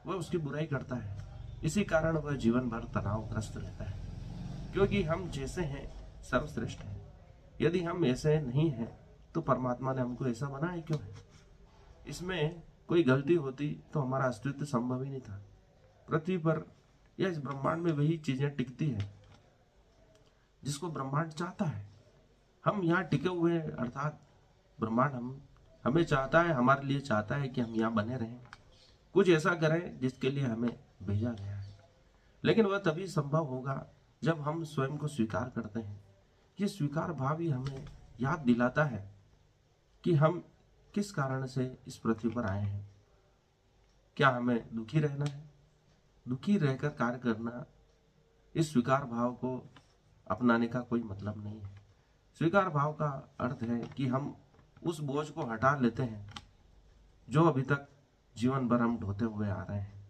वह उसकी बुराई करता है। इसी कारण वह जीवन भर तनावग्रस्त रहता है, क्योंकि हम जैसे हैं सर्वश्रेष्ठ हैं। यदि हम ऐसे नहीं हैं तो परमात्मा ने हमको ऐसा बनाया क्यों है? इसमें कोई गलती होती तो हमारा अस्तित्व संभव ही नहीं था। पृथ्वी पर या इस ब्रह्मांड में वही चीजें टिकती है जिसको ब्रह्मांड चाहता है। हम यहाँ टिके हुए हैं, अर्थात ब्रह्मांड हम हमें चाहता है, हमारे लिए चाहता है कि हम यहाँ बने रहें, कुछ ऐसा करें जिसके लिए हमें भेजा गया है। लेकिन वह तभी संभव होगा जब हम स्वयं को स्वीकार करते हैं। ये स्वीकार भाव ही हमें याद दिलाता है कि हम किस कारण से इस पृथ्वी पर आए हैं। क्या हमें दुखी रहना है? दुखी रहकर कार्य करना, इस स्वीकार भाव को अपनाने का कोई मतलब नहीं है। स्वीकार भाव का अर्थ है कि हम उस बोझ को हटा लेते हैं जो अभी तक जीवन भर हम ढोते हुए आ रहे हैं।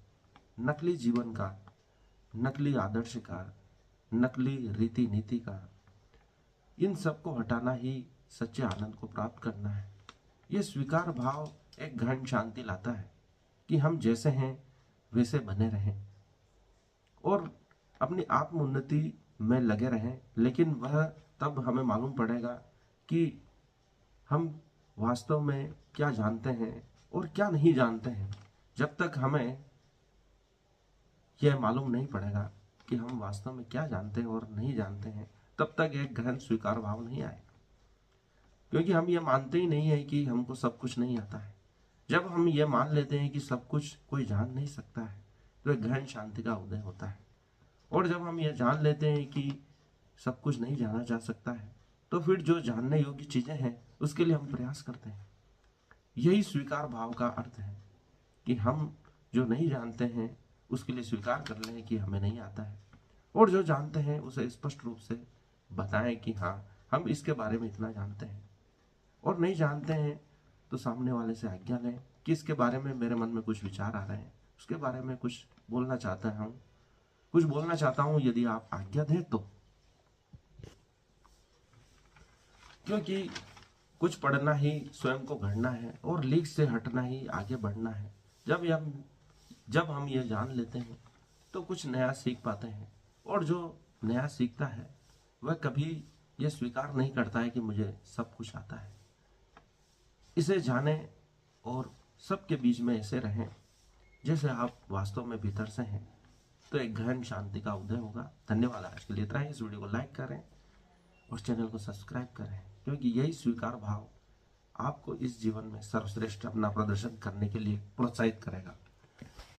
नकली जीवन का, नकली आदर्श का, नकली रीति नीति का, इन सब को हटाना ही सच्चे आनंद को प्राप्त करना है। ये स्वीकार भाव एक गहन शांति लाता है कि हम जैसे हैं वैसे बने रहें और अपनी आत्मोन्नति में लगे रहें। लेकिन वह तब हमें मालूम पड़ेगा कि हम वास्तव में क्या जानते हैं और क्या नहीं जानते हैं। जब तक हमें यह मालूम नहीं पड़ेगा कि हम वास्तव में क्या जानते हैं और नहीं जानते हैं, तब तक एक गहन स्वीकार भाव नहीं आएगा। क्योंकि हम ये मानते ही नहीं है कि हमको सब कुछ नहीं आता है। जब हम ये मान लेते हैं कि सब कुछ कोई जान नहीं सकता है तो एक गहन शांति का उदय होता है। और जब हम ये जान लेते हैं कि सब कुछ नहीं जाना जा सकता है तो फिर जो जानने योग्य चीजें हैं उसके लिए हम प्रयास करते हैं। यही स्वीकार भाव का अर्थ है कि हम जो नहीं जानते हैं उसके लिए स्वीकार कर लें कि हमें नहीं आता है, और जो जानते हैं उसे स्पष्ट रूप से बताएं कि हाँ, हम इसके बारे में इतना जानते हैं। और नहीं जानते हैं तो सामने वाले से आज्ञा लें कि इसके बारे में मेरे मन में कुछ विचार आ रहे हैं, उसके बारे में कुछ बोलना चाहता हूँ, यदि आप आज्ञा दें तो। क्योंकि कुछ पढ़ना ही स्वयं को गढ़ना है और लीक से हटना ही आगे बढ़ना है। जब हम ये जान लेते हैं तो कुछ नया सीख पाते हैं, और जो नया सीखता है वह कभी यह स्वीकार नहीं करता है कि मुझे सब कुछ आता है। इसे जाने और सबके बीच में ऐसे रहें जैसे आप वास्तव में भीतर से हैं, तो एक गहन शांति का उदय होगा। धन्यवाद। आज के लिए इतना ही। इस वीडियो को लाइक करें और चैनल को सब्सक्राइब करें, क्योंकि यही स्वीकार भाव आपको इस जीवन में सर्वश्रेष्ठ अपना प्रदर्शन करने के लिए प्रोत्साहित करेगा।